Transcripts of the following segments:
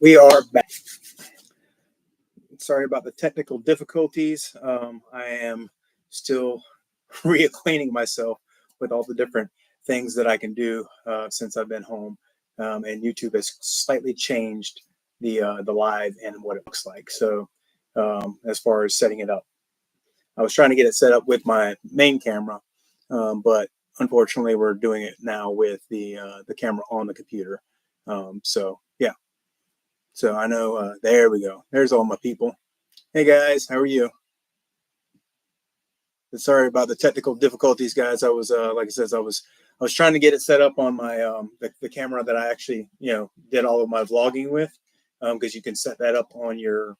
We are back. Sorry about the technical difficulties. I am still reacquainting myself with all the different things that I can do since I've been home, and YouTube has slightly changed the live and what it looks like. So, as far as setting it up, I was trying to get it set up with my main camera, but unfortunately, we're doing it now with the camera on the computer. So yeah. So I know, there we go. There's all my people. Hey guys, how are you? Sorry about the technical difficulties, guys. I was, like I said, I was trying to get it set up on my the camera that I actually did all of my vlogging with, because you can set that up on your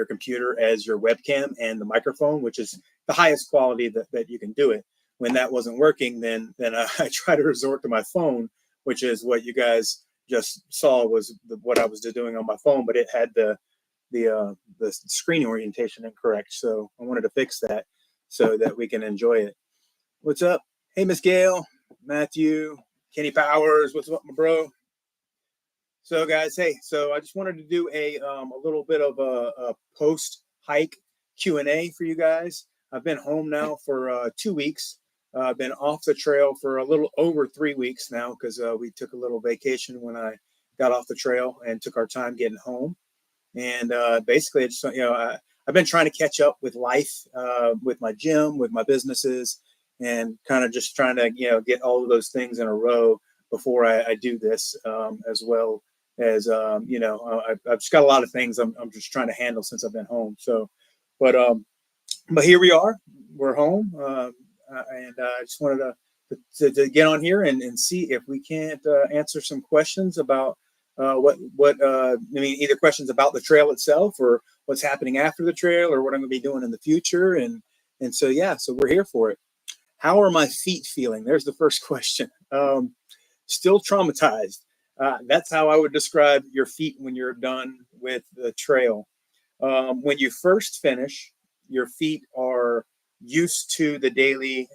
computer as your webcam and the microphone, which is the highest quality that you can do it. When that wasn't working, then I tried to resort to my phone, which is what you guys just saw was what I was doing on my phone, but it had the screen orientation incorrect. So I wanted to fix that so that we can enjoy it. What's up? Hey, Miss Gail, Matthew, Kenny Powers. What's up, my bro? So guys, hey, so I just wanted to do a little bit of a post hike Q&A for you guys. I've been home now for 2 weeks. I've been off the trail for a little over 3 weeks now because we took a little vacation when I got off the trail and took our time getting home. And basically, it's, I've been trying to catch up with life, with my gym, with my businesses, and kind of just trying to get all of those things in a row before I do this, as well as I've just got a lot of things I'm just trying to handle since I've been home. So, but here we are. We're home, and I just wanted to get on here and see if we can't answer some questions about I mean, either questions about the trail itself or what's happening after the trail or what I'm going to be doing in the future. And so, yeah, so we're here for it. How are my feet feeling? There's the first question. Still traumatized. That's how I would describe your feet when you're done with the trail. When you first finish, your feet are used to the daily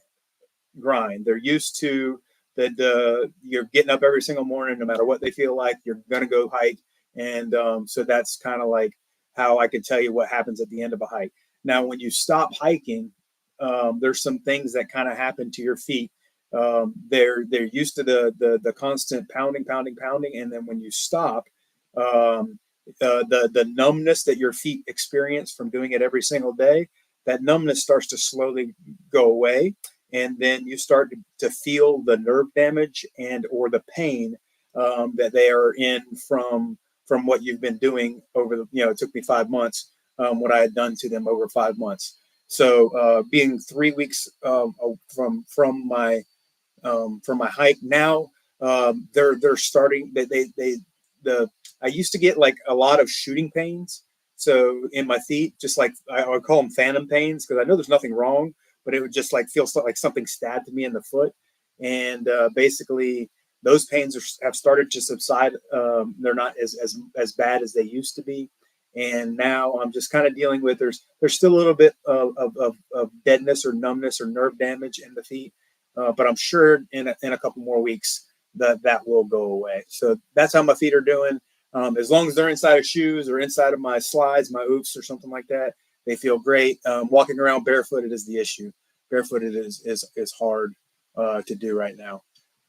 grind. They're used to you're getting up every single morning, no matter what they feel like, you're going to go hike. And so that's kind of like how I can tell you what happens at the end of a hike. Now, when you stop hiking, there's some things that kind of happen to your feet. They're used to the constant pounding. And then when you stop, the numbness that your feet experience from doing it every single day, that numbness starts to slowly go away. And then you start to feel the nerve damage and or the pain that they are in from what you've been doing over the, it took me 5 months, what I had done to them over 5 months. So being 3 weeks from my hike now, they're starting. I used to get like a lot of shooting pains. So in my feet, just like I would call them phantom pains because I know there's nothing wrong, but it would just like feel like something stabbed me in the foot. And basically those pains have started to subside. They're not as bad as they used to be. And now I'm just kind of dealing with, there's still a little bit of deadness or numbness or nerve damage in the feet. But I'm sure in a couple more weeks that will go away. So that's how my feet are doing. As long as they're inside of shoes or inside of my slides, my oops or something like that, they feel great. Walking around barefooted is the issue. Barefooted is hard to do right now.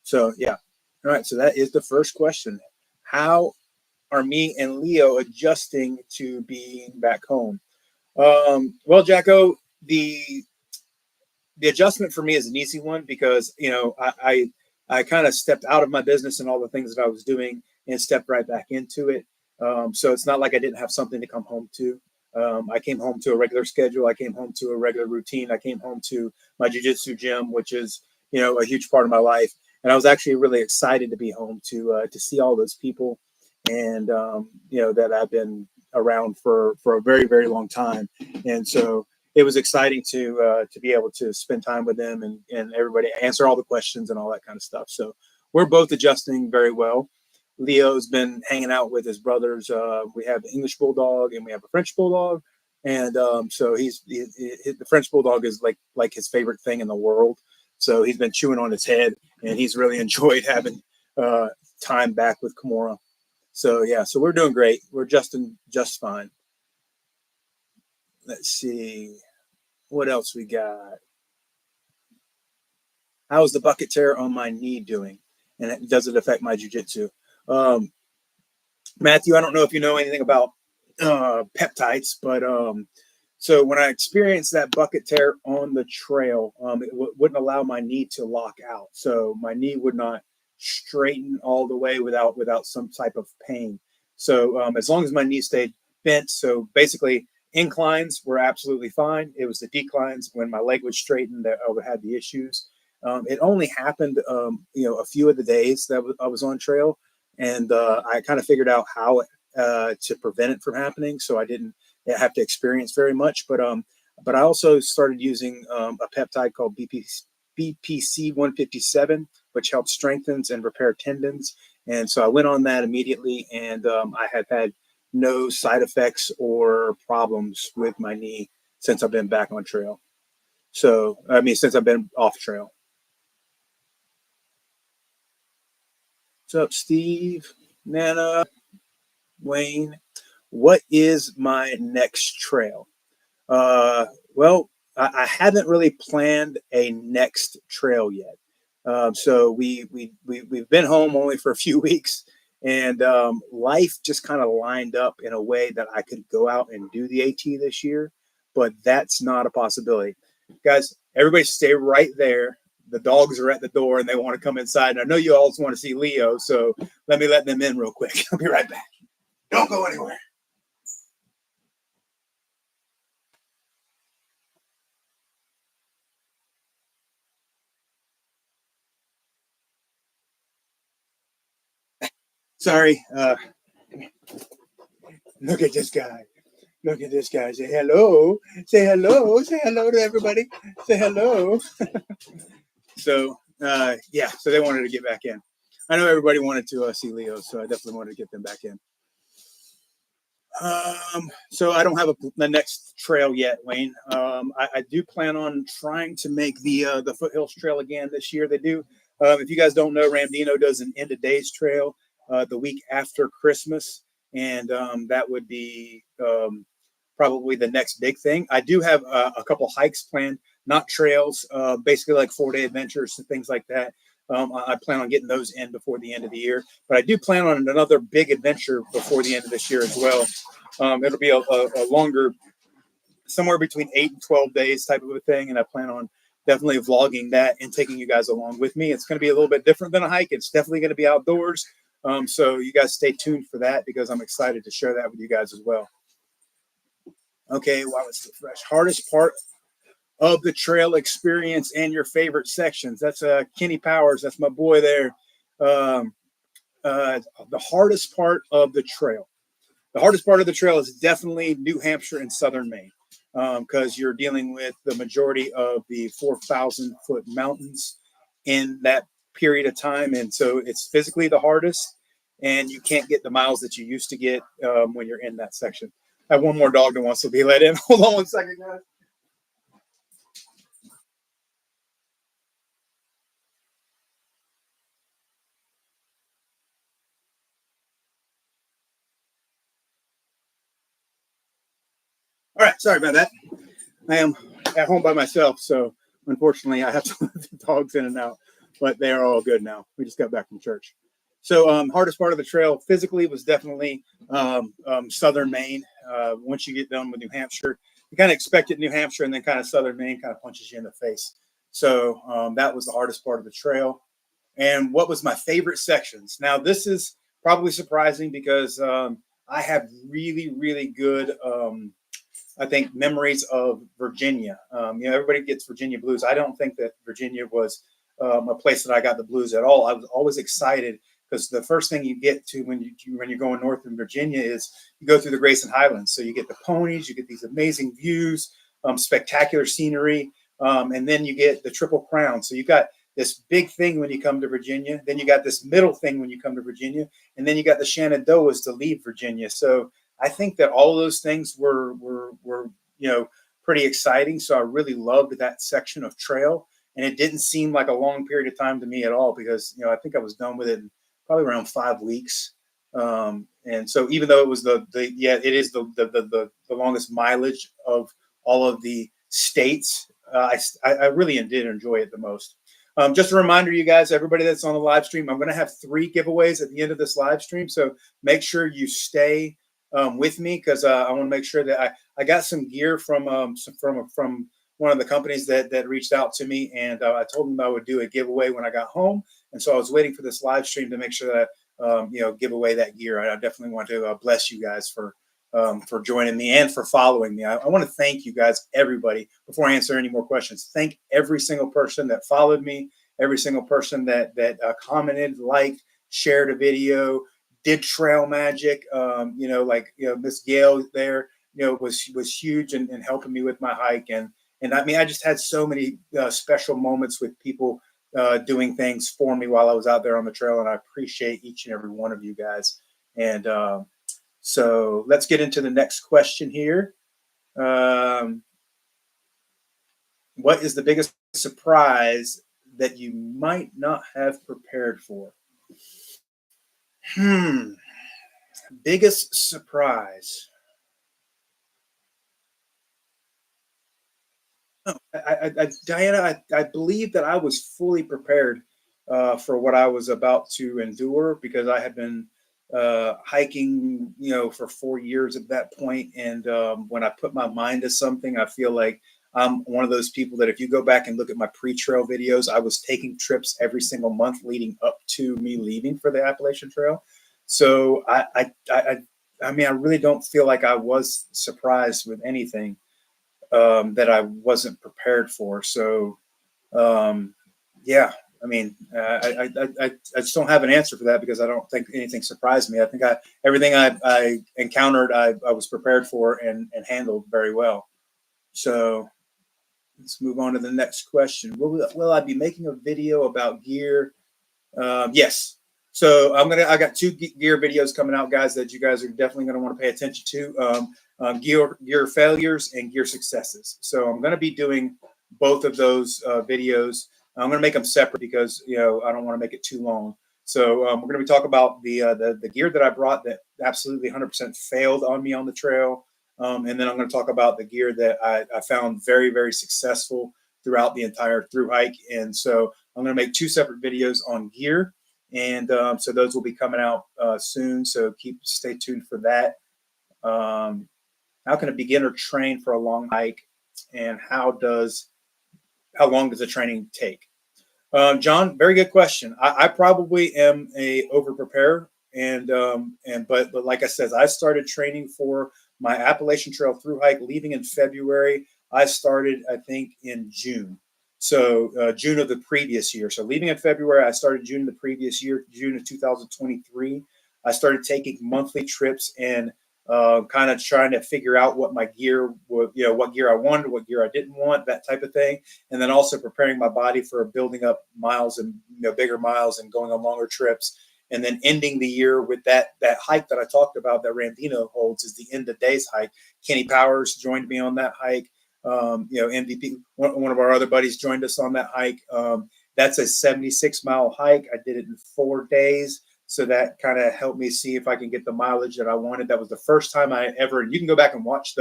So yeah. All right. So that is the first question. How are me and Leo adjusting to being back home? Well, Jacko, the adjustment for me is an easy one because I kind of stepped out of my business and all the things that I was doing and stepped right back into it. So it's not like I didn't have something to come home to. I came home to a regular schedule. I came home to a regular routine. I came home to my jiu-jitsu gym, which is, a huge part of my life. And I was actually really excited to be home to see all those people and, that I've been around for a very, very long time. And so it was exciting to be able to spend time with them and everybody answer all the questions and all that kind of stuff. So we're both adjusting very well. Leo's been hanging out with his brothers. We have an English bulldog and we have a French bulldog. And so the French bulldog is like his favorite thing in the world. So he's been chewing on his head and he's really enjoyed having time back with Kimura. So yeah, so we're doing great. We're just fine. Let's see what else we got. How's the bucket tear on my knee doing? And does it affect my jujitsu? Um, Matthew, I don't know if you know anything about peptides, but so when I experienced that bucket tear on the trail, it wouldn't allow my knee to lock out. So my knee would not straighten all the way without some type of pain. So as long as my knee stayed bent, so basically inclines were absolutely fine. It was the declines when my leg would straighten that I had the issues. It only happened, a few of the days that I was on trail, and I kind of figured out how to prevent it from happening, so I didn't have to experience very much. But I also started using a peptide called BPC 157, which helps strengthens and repair tendons. And so I went on that immediately, and I have had no side effects or problems with my knee since I've been back on trail. So I mean, since I've been off trail. What's up, Steve, Nana, Wayne? What is my next trail? Uh, well, I haven't really planned a next trail yet. So we've been home only for a few weeks, and life just kind of lined up in a way that I could go out and do the AT this year, but that's not a possibility. Guys, everybody stay right there. The dogs are at the door and they want to come inside. And I know you all want to see Leo, so let them in real quick. I'll be right back. Don't go anywhere. Sorry. Look at this guy. Look at this guy. Say hello. Say hello. Say hello to everybody. Say hello. So yeah, so they wanted to get back in. I know everybody wanted to see Leo, so I definitely wanted to get them back in. So I don't have the next trail yet, Wayne. I do plan on trying to make the Foothills Trail again this year. They do. If you guys don't know, Ramdino does an end of days trail the week after Christmas, and that would be probably the next big thing. I do have a couple hikes planned, not trails, basically like 4-day adventures and things like that. I plan on getting those in before the end of the year, but I do plan on another big adventure before the end of this year as well. It'll be a longer, somewhere between 8 and 12 days type of a thing, and I plan on definitely vlogging that and taking you guys along with me. It's going to be a little bit different than a hike. It's definitely going to be outdoors, so you guys stay tuned for that because I'm excited to share that with you guys as well. Okay, wow, it's the fresh. Hardest part of the trail experience and your favorite sections. That's Kenny Powers. That's my boy there. Um, the hardest part of the trail. The hardest part of the trail is definitely New Hampshire and southern Maine because you're dealing with the majority of the 4,000-foot mountains in that period of time. And so it's physically the hardest, and you can't get the miles that you used to get when you're in that section. I have one more dog that wants to be let in. Hold on one second, guys. All right, sorry about that. I am at home by myself, so unfortunately, I have to let the dogs in and out. But they are all good now. We just got back from church. So, hardest part of the trail physically was definitely southern Maine. Once you get done with New Hampshire, you kind of expect it New Hampshire, and then kind of southern Maine kind of punches you in the face. So that was the hardest part of the trail. And what was my favorite sections? Now, this is probably surprising because I have really, really good I think memories of Virginia. Everybody gets Virginia blues. I don't think that Virginia was a place that I got the blues at all. I was always excited because the first thing you get to when you're going north in Virginia is you go through the Grayson Highlands. So you get the ponies, you get these amazing views, spectacular scenery, and then you get the Triple Crown. So you got this big thing when you come to Virginia. Then you got this middle thing when you come to Virginia, and then you got the Shenandoahs to leave Virginia. So I think that all of those things were pretty exciting. So I really loved that section of trail, and it didn't seem like a long period of time to me at all because I think I was done with it in probably around 5 weeks. And so even though it was it is the longest mileage of all of the states, I really did enjoy it the most. Just a reminder, you guys, everybody that's on the live stream, I'm going to have 3 giveaways at the end of this live stream. So make sure you stay with me, because I want to make sure that I got some gear from one of the companies that reached out to me, and I told them I would do a giveaway when I got home. And so I was waiting for this live stream to make sure that give away that gear. I definitely want to bless you guys for joining me and for following me. I want to thank you guys, everybody. Before I answer any more questions, thank every single person that followed me, every single person that commented, liked, shared a video, did trail magic. Miss Gail there, was huge in helping me with my hike. And I mean, I just had so many special moments with people doing things for me while I was out there on the trail. And I appreciate each and every one of you guys. And so let's get into the next question here. What is the biggest surprise that you might not have prepared for? Biggest surprise. Oh, Diana, I believe that I was fully prepared for what I was about to endure, because I had been hiking, for 4 years at that point. And when I put my mind to something, I feel like I'm one of those people that if you go back and look at my pre-trail videos, I was taking trips every single month leading up to me leaving for the Appalachian Trail. So I mean, I really don't feel like I was surprised with anything that I wasn't prepared for. So, yeah, I mean, I just don't have an answer for that, because I don't think anything surprised me. I think everything I encountered, I was prepared for and handled very well. So let's move on to the next question. Will I be making a video about gear? Yes. So I got 2 gear videos coming out, guys, that you guys are definitely going to want to pay attention to. Gear failures and gear successes. So I'm going to be doing both of those videos. I'm going to make them separate because I don't want to make it too long. So we're going to be talking about the gear that I brought that absolutely 100% failed on me on the trail, and then I'm going to talk about the gear that I found very, very successful throughout the entire through hike. And so I'm going to make 2 separate videos on gear, and so those will be coming out soon. So stay tuned for that. How can a beginner train for a long hike, and how long does the training take? John, very good question. I probably am a over preparer, but like I said, I started training for my Appalachian Trail through hike leaving in February. I started, I think, in June. So June of the previous year. So leaving in February, I started June of the previous year, June of 2023. I started taking monthly trips and kind of trying to figure out what my gear was, what gear I wanted, what gear I didn't want, that type of thing. And then also preparing my body for building up miles and bigger miles and going on longer trips. And then ending the year with that hike that I talked about that Randino holds is the end of days hike. Kenny Powers joined me on that hike. MVP, one of our other buddies joined us on that hike. That's a 76-mile hike. I did it in 4 days. So that kind of helped me see if I can get the mileage that I wanted. That was the first time I ever, and you can go back and watch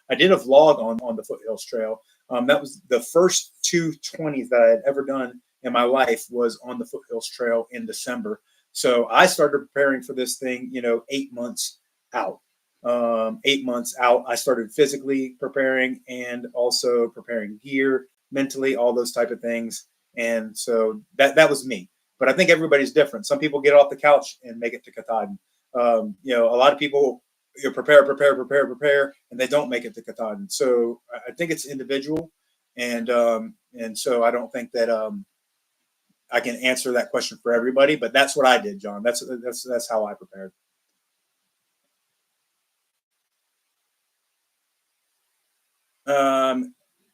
I did a vlog on the Foothills Trail. That was the first 220s that I had ever done in my life was on the Foothills Trail in December. So I started preparing for this thing, 8 months out. 8 months out, I started physically preparing and also preparing gear, mentally, all those type of things. And so that was me. But I think everybody's different. Some people get off the couch and make it to Katahdin. A lot of people prepare, and they don't make it to Katahdin. So I think it's individual, and so I don't think that I can answer that question for everybody. But that's what I did, John. That's how I prepared.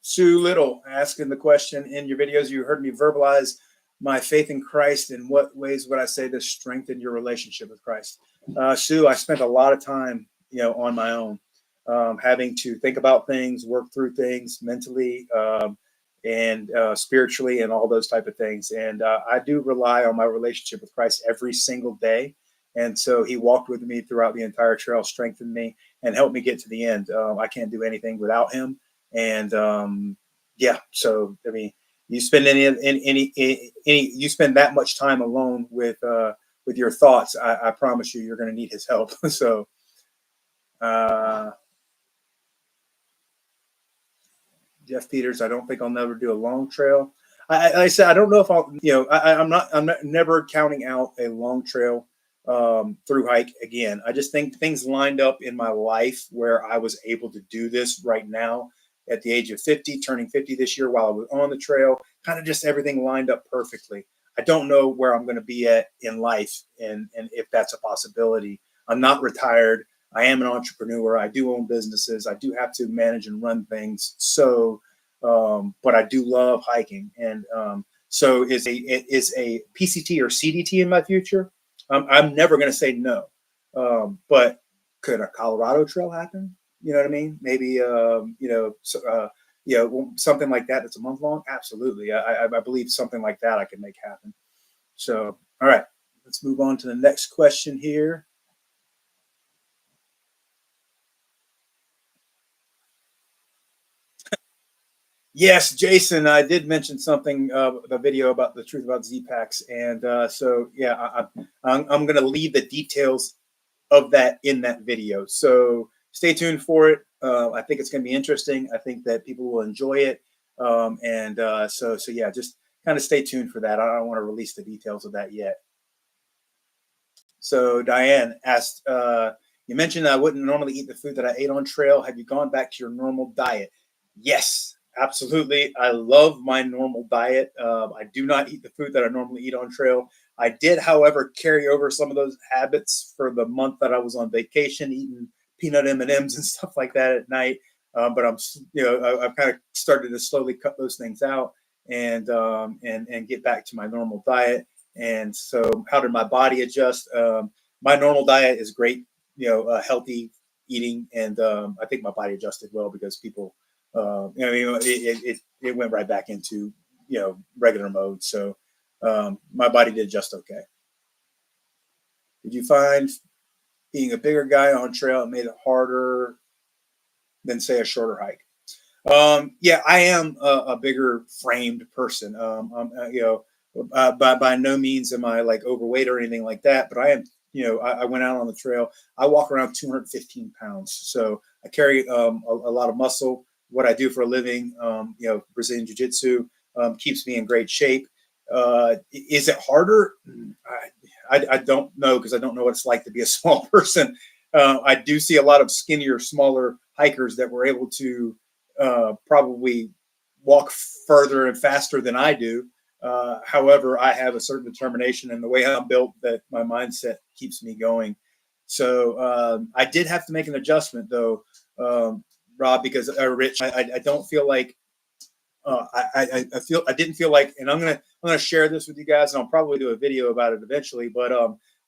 Sue Little asking the question, in your videos, you heard me verbalize my faith in Christ. In what ways would I say this strengthened your relationship with Christ? Sue, I spent a lot of time, on my own, having to think about things, work through things mentally, and spiritually, and all those type of things. And I do rely on my relationship with Christ every single day. And so he walked with me throughout the entire trail, strengthened me, and helped me get to the end. I can't do anything without him. And yeah, so I mean, you spend any you spend that much time alone with your thoughts, I promise you, you're going to need his help. So uh, Jeff Peters, I don't think I'll never do a long trail. I said I don't know if I'll, I'm not never counting out a long trail through hike again. I just think things lined up in my life where I was able to do this right now at the age of 50, turning 50 this year while I was on the trail. Kind of just everything lined up perfectly. I don't know where I'm going to be at in life, and if that's a possibility. I'm not retired. I am an entrepreneur. I do own businesses. I do have to manage and run things. So, but I do love hiking. And so is a PCT or CDT in my future? I'm never going to say no. But could a Colorado trail happen? You know what I mean? Maybe, something like that that's a month long. Absolutely. I believe something like that I can make happen. So, all right, let's move on to the next question here. Yes, Jason, I did mention something, the video about the truth about Z-Packs. And so, yeah, I'm going to leave the details of that in that video. So stay tuned for it. I think it's going to be interesting. I think that people will enjoy it. So yeah, just kind of stay tuned for that. I don't want to release the details of that yet. So Diane asked, you mentioned I wouldn't normally eat the food that I ate on trail. Have you gone back to your normal diet? Yes, absolutely. I love my normal diet. I do not eat the food that I normally eat on trail. I did, however, carry over some of those habits for the month that I was on vacation, eating peanut M&Ms and stuff like that at night. But I've kind of started to slowly cut those things out and get back to my normal diet. And so, how did my body adjust? My normal diet is great, healthy eating, and I think my body adjusted well because people, it went right back into regular mode. So my body did just okay. Did you find being a bigger guy on trail it made it harder than say a shorter hike? Yeah, I am a bigger framed person. By no means am I like overweight or anything like that, but I am. I went out on the trail. I walk around 215 pounds, so I carry a lot of muscle. What I do for a living, Brazilian jiu-jitsu, keeps me in great shape. Is it harder? I don't know because I don't know what it's like to be a small person. I do see a lot of skinnier, smaller hikers that were able to probably walk further and faster than I do. However, I have a certain determination and the way I'm built that my mindset keeps me going. So I did have to make an adjustment though, Rob, because Rich, I don't feel like I didn't feel like, and I'm gonna share this with you guys, and I'll probably do a video about it eventually. But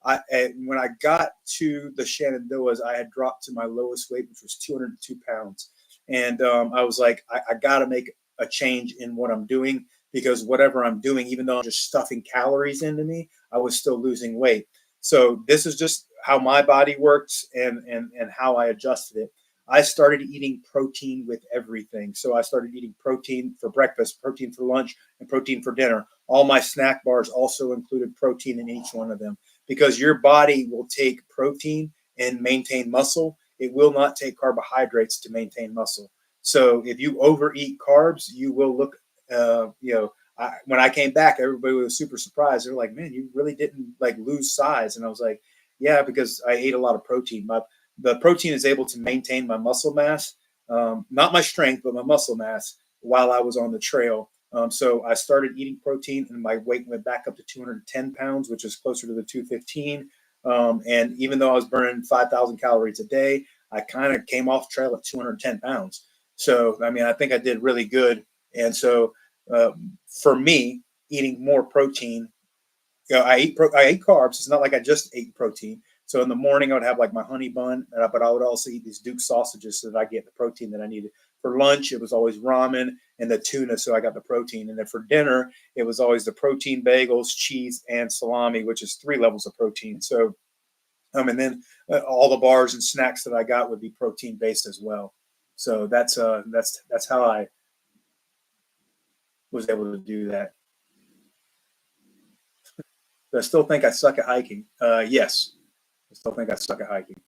when I got to the Shenandoahs, I had dropped to my lowest weight, which was 202 pounds, and I was like, I got to make a change in what I'm doing because whatever I'm doing, even though I'm just stuffing calories into me, I was still losing weight. So this is just how my body works and how I adjusted it. I started eating protein with everything. So I started eating protein for breakfast, protein for lunch, and protein for dinner. All my snack bars also included protein in each one of them because your body will take protein and maintain muscle. It will not take carbohydrates to maintain muscle. So if you overeat carbs, you will look, when I came back, everybody was super surprised. They're like, man, you really didn't like lose size. And I was like, yeah, because I ate a lot of protein. The protein is able to maintain my muscle mass, not my strength, but my muscle mass while I was on the trail. So I started eating protein and my weight went back up to 210 pounds, which is closer to the 215. And even though I was burning 5,000 calories a day, I kind of came off trail at 210 pounds. So, I mean, I think I did really good. And so for me, eating more protein, I ate carbs. It's not like I just ate protein. So in the morning, I would have like my honey bun, but I would also eat these Duke sausages so that I get the protein that I needed. For lunch, it was always ramen and the tuna, so I got the protein. And then for dinner, it was always the protein bagels, cheese, and salami, which is 3 levels of protein. So And then all the bars and snacks that I got would be protein based as well. So that's how I was able to do that. But I still think I suck at hiking. Yes, I still think I suck at hiking.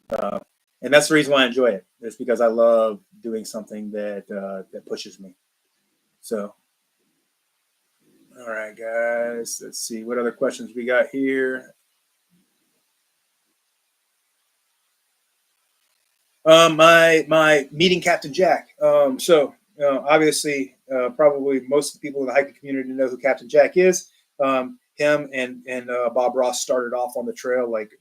Uh, and that's the reason why I enjoy it. It's because I love doing something that pushes me. So, all right, guys. Let's see what other questions we got here. My meeting Captain Jack. Obviously, probably most people in the hiking community know who Captain Jack is. Him and Bob Ross started off on the trail like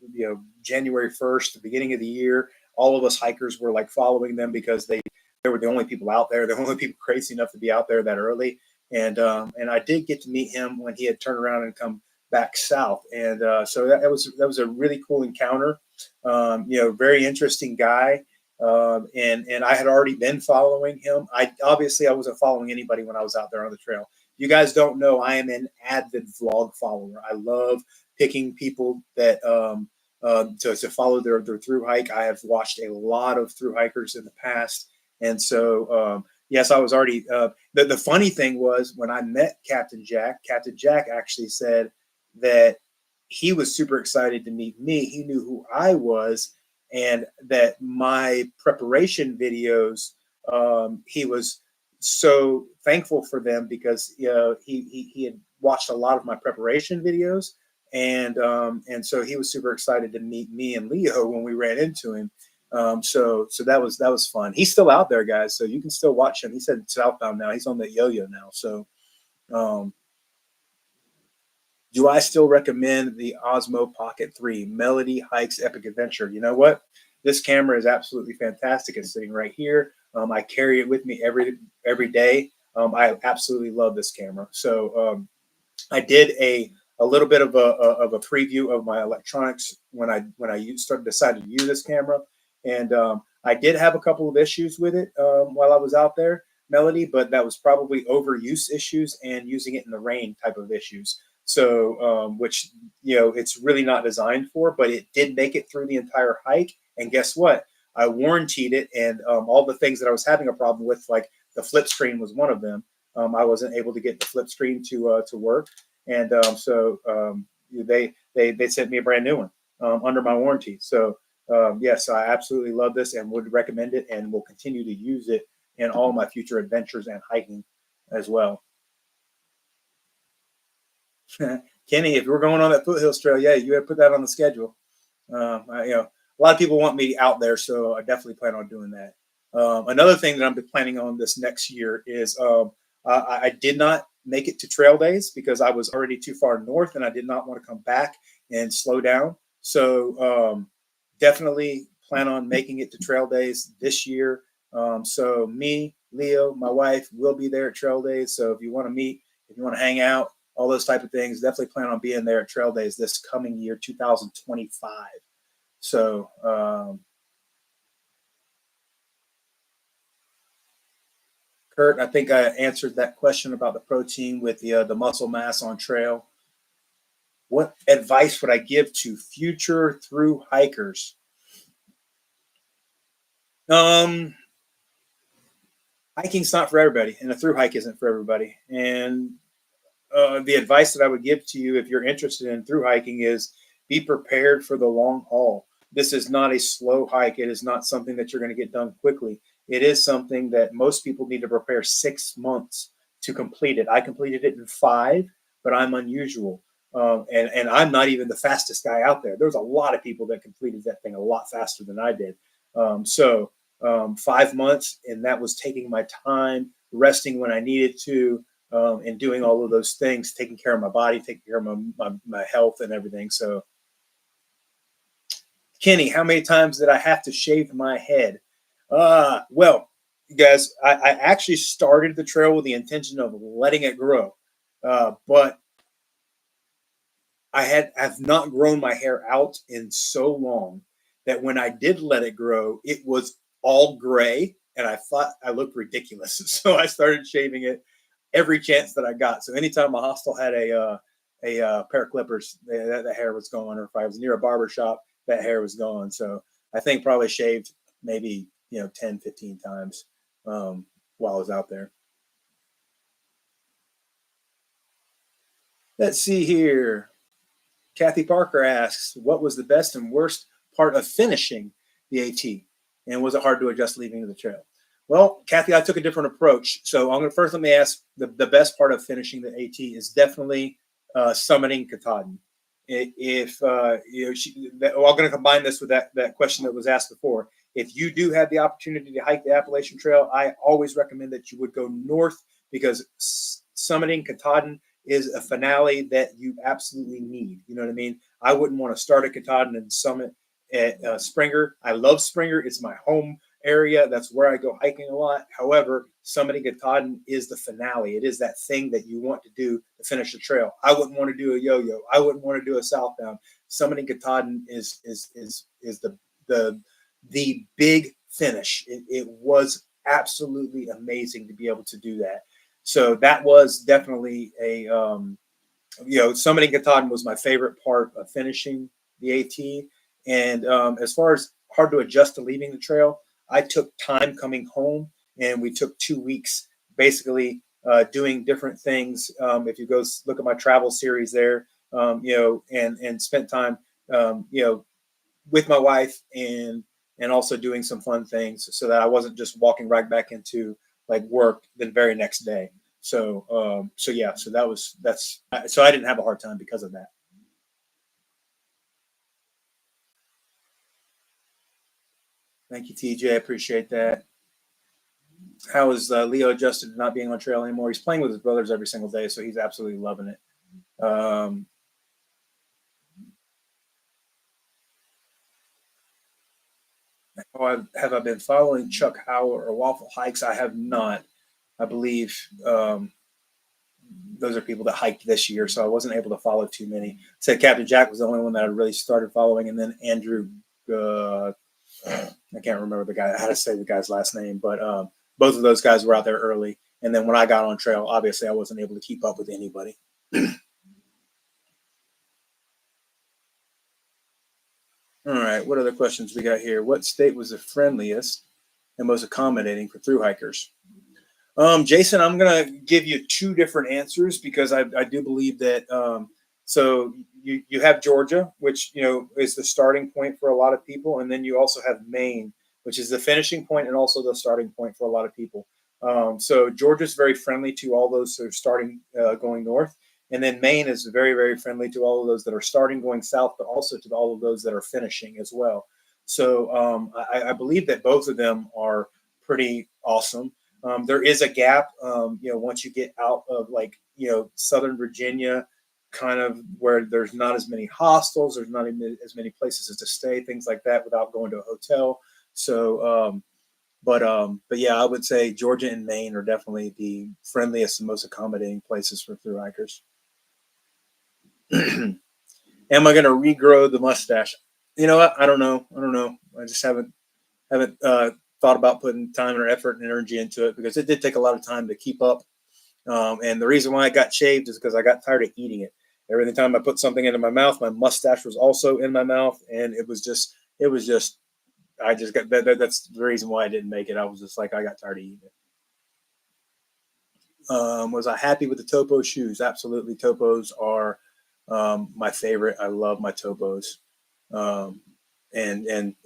January 1st, the beginning of the year. All of us hikers were like following them because they were the only people out there, the only people crazy enough to be out there that early. And I did get to meet him when he had turned around and come back south, and so that was a really cool encounter. Very interesting guy. And I had already been following him. I wasn't following anybody when I was out there on the trail. You guys don't know I am an avid vlog follower. I love picking people that to follow their through hike. I have watched a lot of through hikers in the past, and so yes, I was already. The funny thing was when I met Captain Jack. Captain Jack actually said that he was super excited to meet me. He knew who I was, and that my preparation videos, he was so thankful for them because he had watched a lot of my preparation videos, and so he was super excited to meet me and Leo when we ran into him. So that was fun. He's still out there, guys, so you can still watch him. He said southbound now. He's on the yo-yo now. So do I still recommend the Osmo Pocket 3 Melody Hikes Epic Adventure? You know what? This camera is absolutely fantastic. It's sitting right here. I carry it with me every day. I absolutely love this camera. So I did a little bit of a preview of my electronics when I decided to use this camera, and I did have a couple of issues with it while I was out there, Melody, but that was probably overuse issues and using it in the rain type of issues. So which it's really not designed for, but it did make it through the entire hike. And guess what? I warrantied it, and all the things that I was having a problem with, like the flip screen was one of them. I wasn't able to get the flip screen to work, and so they sent me a brand new one under my warranty. So yes, I absolutely love this and would recommend it, and will continue to use it in all my future adventures and hiking as well. Kenny, if we're going on that foothills trail, yeah, you have to put that on the schedule. A lot of people want me out there, so I definitely plan on doing that. Another thing that I'm planning on this next year is I did not make it to trail days because I was already too far north and I did not want to come back and slow down. So definitely plan on making it to trail days this year. So me, Leo, my wife will be there at trail days. So if you want to meet, if you want to hang out, all those type of things, definitely plan on being there at trail days this coming year, 2025. So Kurt, I think I answered that question about the protein with the muscle mass on trail. What advice would I give to future through hikers? Hiking's not for everybody, and a through hike isn't for everybody. And the advice that I would give to you if you're interested in through hiking is be prepared for the long haul. This is not a slow hike. It is not something that you're going to get done quickly. It is something that most people need to prepare 6 months to complete it. I completed it in 5, but I'm unusual. And I'm not even the fastest guy out there. There's a lot of people that completed that thing a lot faster than I did. 5 months, and that was taking my time, resting when I needed to, and doing all of those things, taking care of my body, taking care of my health and everything. So, Kenny, how many times did I have to shave my head? Well, you guys, I actually started the trail with the intention of letting it grow, but have not grown my hair out in so long that when I did let it grow, it was all gray, and I thought I looked ridiculous. So I started shaving it every chance that I got. So anytime a hostel had a pair of clippers, the hair was going, or if I was near a barber shop, that hair was gone. So I think probably shaved maybe, 10, 15 times while I was out there. Let's see here. Kathy Parker asks, what was the best and worst part of finishing the AT? And was it hard to adjust leaving the trail? Well, Kathy, I took a different approach. So I'm going to first let me ask the best part of finishing the AT is definitely summiting Katahdin. If I'm going to combine this with that question that was asked before. If you do have the opportunity to hike the Appalachian Trail, I always recommend that you would go north because summiting Katahdin is a finale that you absolutely need. You know what I mean? I wouldn't want to start at Katahdin and summit at Springer. I love Springer. It's my home area. That's where I go hiking a lot. However, summiting Katahdin is the finale. It is that thing that you want to do to finish the trail. I wouldn't want to do a yo-yo. I wouldn't want to do a southbound. Summiting Katahdin is the big finish. It was absolutely amazing to be able to do that. So that was definitely summiting Katahdin was my favorite part of finishing the AT. And as far as hard to adjust to leaving the trail, I took time coming home, and we took 2 weeks basically doing different things. If you go look at my travel series there, and spent time, with my wife and also doing some fun things so that I wasn't just walking right back into like work the very next day. So I didn't have a hard time because of that. Thank you, TJ. I appreciate that. How is Leo adjusted to not being on trail anymore? He's playing with his brothers every single day, so he's absolutely loving it. Have I been following Chuck Howell or Waffle Hikes? I have not. I believe those are people that hiked this year, so I wasn't able to follow too many. Said Captain Jack was the only one that I really started following, and then Andrew. I can't remember how to say the guy's last name, but both of those guys were out there early. And then when I got on trail, obviously I wasn't able to keep up with anybody. All right, what other questions we got here? What state was the friendliest and most accommodating for thru hikers? Jason, I'm going to give you two different answers because I do believe that so you have Georgia, which is the starting point for a lot of people, and then you also have Maine, which is the finishing point and also the starting point for a lot of people. So Georgia's very friendly to all those who are starting going north, and then Maine is very, very friendly to all of those that are starting going south, but also to all of those that are finishing as well. So I believe that both of them are pretty awesome. There is a gap, once you get out of Southern Virginia, kind of where there's not as many hostels, there's not as many places to stay, things like that, without going to a hotel. So, but yeah, I would say Georgia and Maine are definitely the friendliest and most accommodating places for thru hikers. Am I going to regrow the mustache? You know what? I don't know. I just haven't thought about putting time or effort and energy into it because it did take a lot of time to keep up. And the reason why I got shaved is because I got tired of eating it. Every time I put something into my mouth, my mustache was also in my mouth, and it was just. I just got that. That's the reason why I didn't make it. I was just like, I got tired of eating it. Was I happy with the Topo shoes? Absolutely. Topos are my favorite. I love my Topos. And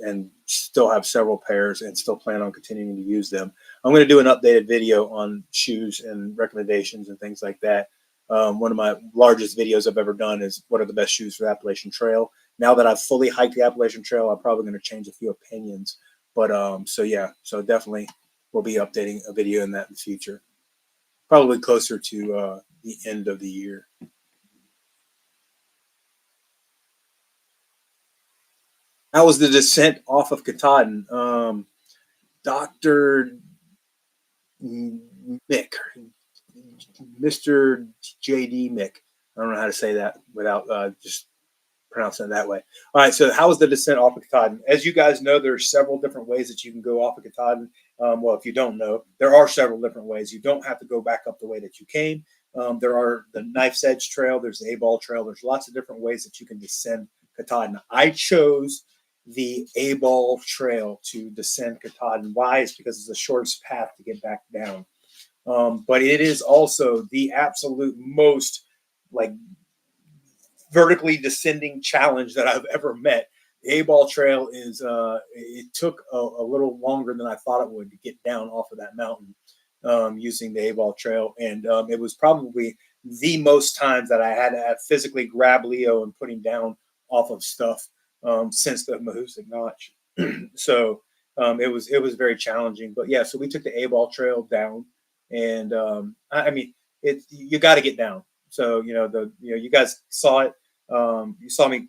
still have several pairs and still plan on continuing to use them. I'm going to do an updated video on shoes and recommendations and things like that. One of my largest videos I've ever done is what are the best shoes for the Appalachian Trail. Now that I've fully hiked the Appalachian Trail, I'm probably going to change a few opinions. But so definitely we'll be updating a video in that in the future, probably closer to the end of the year. How was the descent off of Katahdin? Dr. Mick, Mr. JD Mick. I don't know how to say that without just pronouncing it that way. All right, so how was the descent off of Katahdin? As you guys know, there are several different ways that you can go off of Katahdin. Well, if you don't know, there are several different ways. You don't have to go back up the way that you came. There are the Knife's Edge Trail. There's the A-Ball Trail. There's lots of different ways that you can descend Katahdin. I chose the A-ball trail to descend Katahdin. Why? It's because it's the shortest path to get back down. But it is also the absolute most like vertically descending challenge that I've ever met. The A-ball trail is it took a little longer than I thought it would to get down off of that mountain using the A-ball trail, and it was probably the most times that I had to physically grab Leo and put him down off of stuff since the Mahoosic Notch. So it was very challenging. But yeah, so we took the A-ball trail down, and I mean you got to get down. So you guys saw it. You saw me,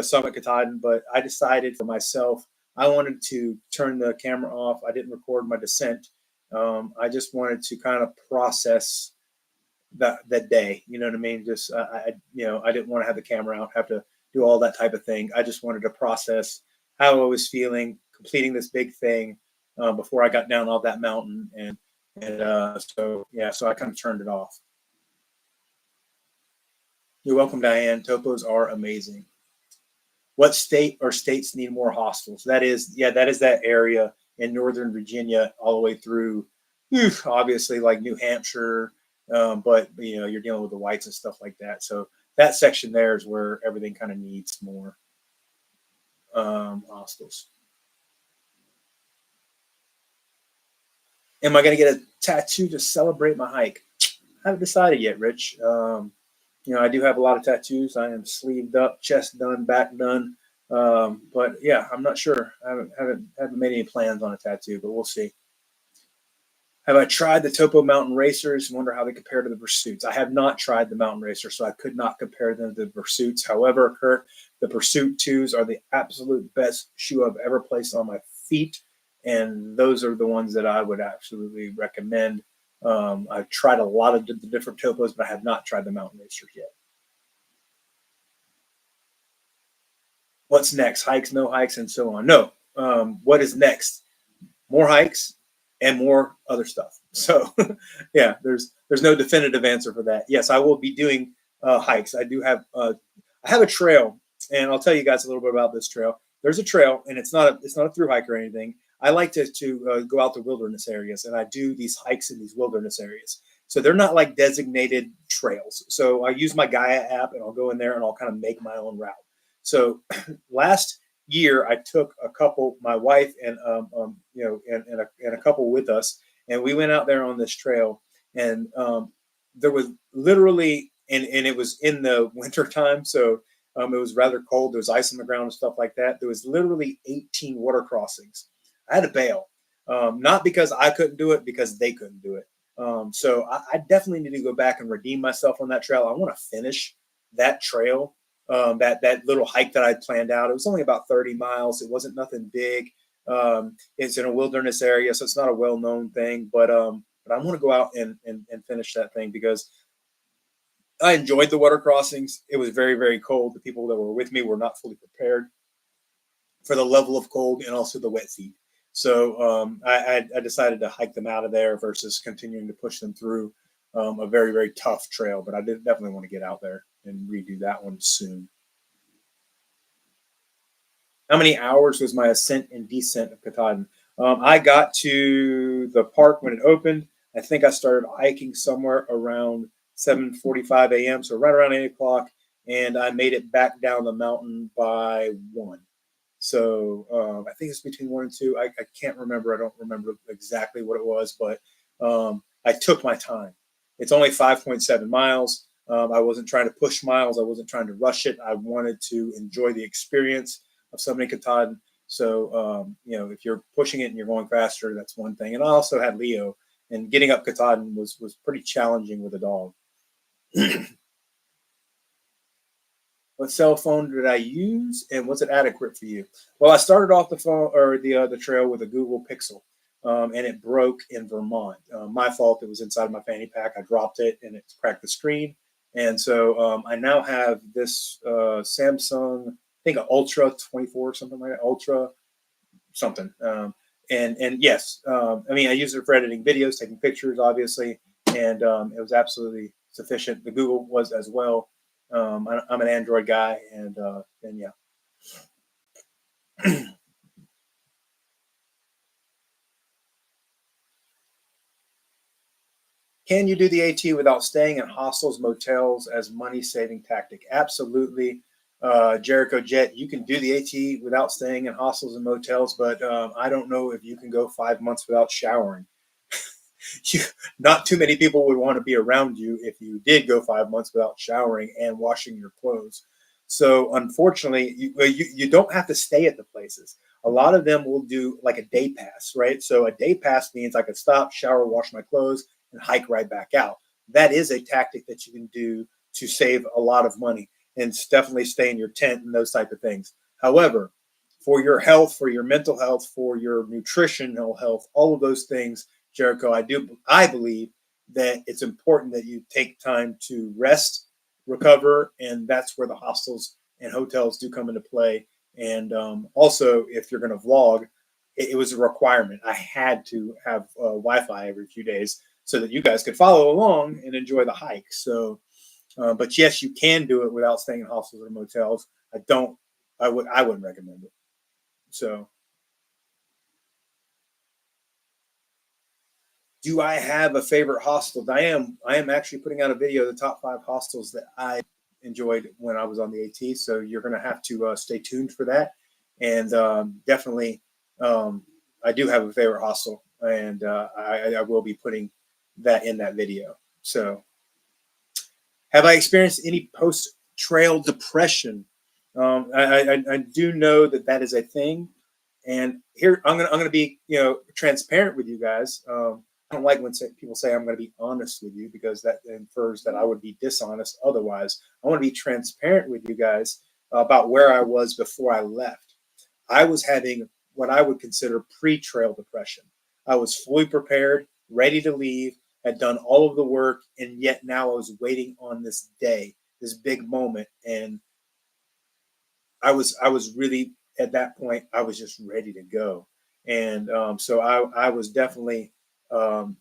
summit Katahdin, but I decided for myself I wanted to turn the camera off. I didn't record my descent. I just wanted to kind of process that day. You know what I mean? Just I didn't want to have the camera out, have to do all that type of thing. I just wanted to process how I was feeling completing this big thing before I got down off that mountain, and so I kind of turned it off. You're welcome, Diane. Topos are amazing. What state or states need more hostels? That is that area in Northern Virginia all the way through, obviously like New Hampshire, but you're dealing with the whites and stuff like that. So that section there is where everything kind of needs more hostels. Am I going to get a tattoo to celebrate my hike? I haven't decided yet, Rich. I do have a lot of tattoos. I am sleeved up, chest done, back done. But yeah, I'm not sure. I haven't made any plans on a tattoo, but we'll see. Have I tried the Topo Mountain Racers? Wonder how they compare to the Pursuits. I have not tried the Mountain Racer, so I could not compare them to the Pursuits. However, Kurt, the Pursuit 2s are the absolute best shoe I've ever placed on my feet, and those are the ones that I would absolutely recommend. I've tried a lot of the different topos, but I have not tried the Mountain Racers yet. What's next? Hikes, no hikes, and so on. No. What is next? More hikes and more other stuff. So yeah, there's no definitive answer for that. Yes, I will be doing hikes. I do have I have a trail, and I'll tell you guys a little bit about this trail. There's a trail, and it's not a through hike or anything. I like to go out to wilderness areas, and I do these hikes in these wilderness areas. So they're not like designated trails. So I use my Gaia app, and I'll go in there and I'll kind of make my own route. So last year I took a couple, my wife and and a couple with us, and we went out there on this trail, and there was literally, and it was in the winter time, so it was rather cold. There was ice on the ground and stuff like that. There was literally 18 water crossings. I had to bail, not because I couldn't do it, because they couldn't do it. So I definitely need to go back and redeem myself on that trail. I want to finish that trail, that little hike that I planned out. It was only about 30 miles. It wasn't nothing big. It's in a wilderness area, so it's not a well-known thing. But I want to go out and finish that thing because I enjoyed the water crossings. It was very, very cold. The people that were with me were not fully prepared for the level of cold and also the wet feet. So I decided to hike them out of there versus continuing to push them through a very, very tough trail. But I did definitely want to get out there and redo that one soon. How many hours was my ascent and descent of Katahdin? I got to the park when it opened. I think I started hiking somewhere around 7:45 a.m., so right around 8 o'clock, and I made it back down the mountain by 1. So I think it's between 1 and 2. I can't remember. I don't remember exactly what it was, but I took my time. It's only 5.7 miles. I wasn't trying to push miles. I wasn't trying to rush it. I wanted to enjoy the experience of summiting Katahdin. So, if you're pushing it and you're going faster, that's one thing. And I also had Leo, and getting up Katahdin was pretty challenging with a dog. What cell phone did I use, and was it adequate for you? Well, I started off the phone or the trail with a Google Pixel, and it broke in Vermont. My fault. It was inside of my fanny pack. I dropped it, and it cracked the screen. And so I now have this Samsung, I think an Ultra 24, something like that, Ultra something. And yes, I mean, I use it for editing videos, taking pictures, obviously, and it was absolutely sufficient. The Google was as well. I'm an Android guy, and yeah. Can you do the AT without staying in hostels, motels as money saving tactic? Absolutely. Jericho Jet, you can do the AT without staying in hostels and motels, but I don't know if you can go 5 months without showering. you, Not too many people would want to be around you if you did go 5 months without showering and washing your clothes. So unfortunately, you don't have to stay at the places. A lot of them will do like a day pass, right? So a day pass means I could stop, shower, wash my clothes, and hike right back out. That is a tactic that you can do to save a lot of money and definitely stay in your tent and those type of things. However, for your health, for your mental health, for your nutritional health, all of those things, Jericho, I believe that it's important that you take time to rest, recover, and that's where the hostels and hotels do come into play. And also, if you're going to vlog, it was a requirement. I had to have Wi-Fi every few days so that you guys could follow along and enjoy the hike. So, but yes, you can do it without staying in hostels or motels. I don't. I wouldn't recommend it. So, do I have a favorite hostel? I am actually putting out a video of the top 5 hostels that I enjoyed when I was on the AT. So you're going to have to stay tuned for that. And definitely, I do have a favorite hostel, and I will be putting that in that video. So, have I experienced any post trail depression? I do know that that is a thing, and here I'm gonna be transparent with you guys. I don't like when people say I'm going to be honest with you because that infers that I would be dishonest. Otherwise, I want to be transparent with you guys about where I was before I left. I was having what I would consider pre-trail depression. I was fully prepared, ready to leave, had done all of the work, and yet now I was waiting on this day, this big moment, and I was really at that point. I was just ready to go, and so I was definitely um,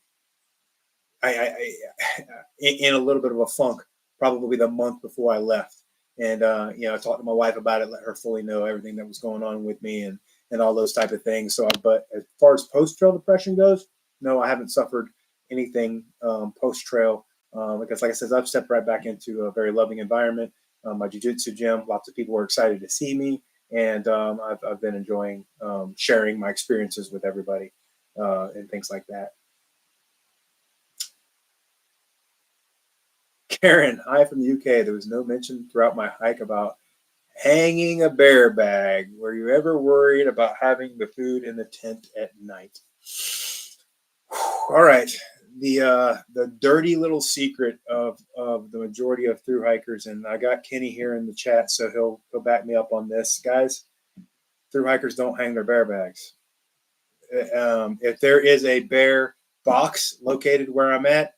in a little bit of a funk, probably the month before I left. And I talked to my wife about it, let her fully know everything that was going on with me and all those type of things. So, but as far as post trail depression goes, no, I haven't suffered anything post trail because, like I said, I've stepped right back into a very loving environment. My jujitsu gym, lots of people were excited to see me, and I've been enjoying sharing my experiences with everybody and things like that. Karen, hi from the UK. There was no mention throughout my hike about hanging a bear bag. Were you ever worried about having the food in the tent at night? All right. The dirty little secret of the majority of through hikers, and I got Kenny here in the chat, so he'll back me up on this. Guys, through hikers don't hang their bear bags. If there is a bear box located where I'm at,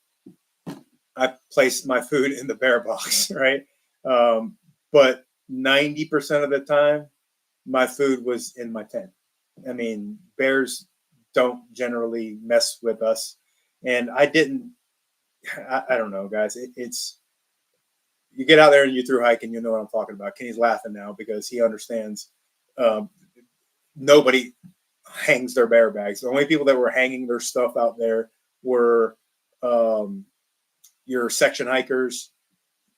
I placed my food in the bear box, right? But 90% of the time, my food was in my tent. I mean, bears don't generally mess with us. And I didn't, I don't know, guys. It's, you get out there and you through hike and you know what I'm talking about. Kenny's laughing now because he understands um, nobody hangs their bear bags. The only people that were hanging their stuff out there were um, your section hikers.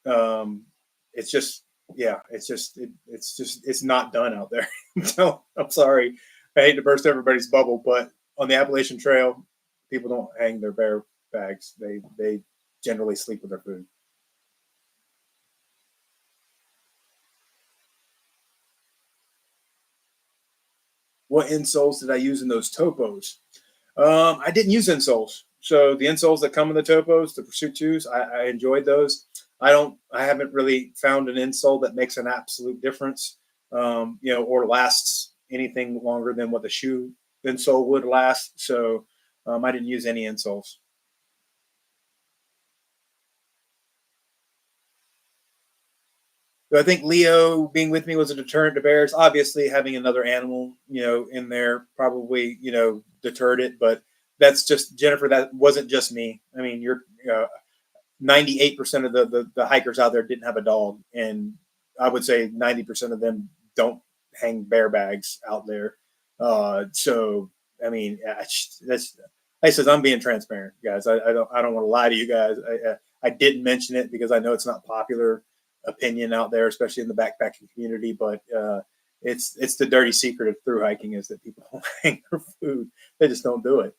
Um, it's just, yeah, it's not done out there. No, I'm sorry. I hate to burst everybody's bubble, but on the Appalachian Trail, people don't hang their bear bags. They generally sleep with their food. What insoles did I use in those topos? I didn't use insoles. So the insoles that come in the topos, the Pursuit 2s, I enjoyed those. I haven't really found an insole that makes an absolute difference, or lasts anything longer than what the shoe insole would last. So I didn't use any insoles. So I think Leo being with me was a deterrent to bears. Obviously, having another animal, in there probably, deterred it. But that's just Jennifer. That wasn't just me. I mean, you're 98% of the hikers out there didn't have a dog, and I would say 90% of them don't hang bear bags out there. So I mean, that's like I said, I'm being transparent, guys. I don't want to lie to you guys. I didn't mention it because I know it's not popular opinion out there, especially in the backpacking community. But it's the dirty secret of through hiking is that people don't hang their food. They just don't do it.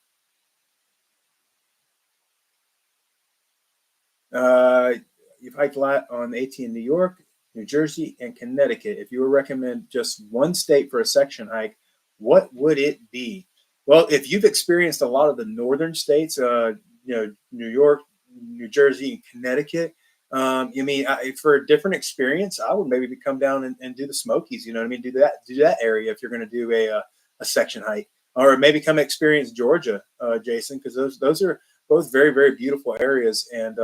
You've hiked a lot on the AT in New York, New Jersey, and Connecticut. If you would recommend just one state for a section hike, what would it be? Well, if you've experienced a lot of the northern states, New York, New Jersey, and Connecticut, you mean for a different experience, I would maybe come down and do the Smokies. You know what I mean? Do that area if you're going to do a section hike, or maybe come experience Georgia, Jason, because those are both very, very beautiful areas and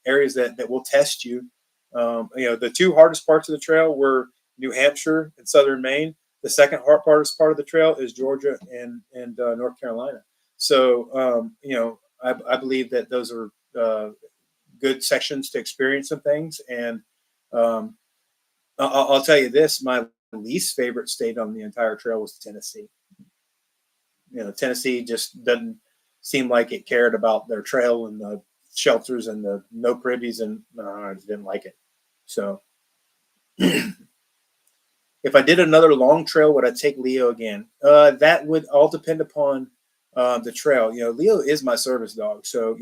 areas that will test you. The two hardest parts of the trail were New Hampshire and southern Maine. The second hardest part of the trail is Georgia and North Carolina. So, I believe that those are good sections to experience some things. And I'll tell you this, my least favorite state on the entire trail was Tennessee. Tennessee just doesn't seem like it cared about their trail and the shelters and the no privies, and I just didn't like it. So if I did another long trail, would I take Leo again? That would all depend upon the trail. Leo is my service dog, so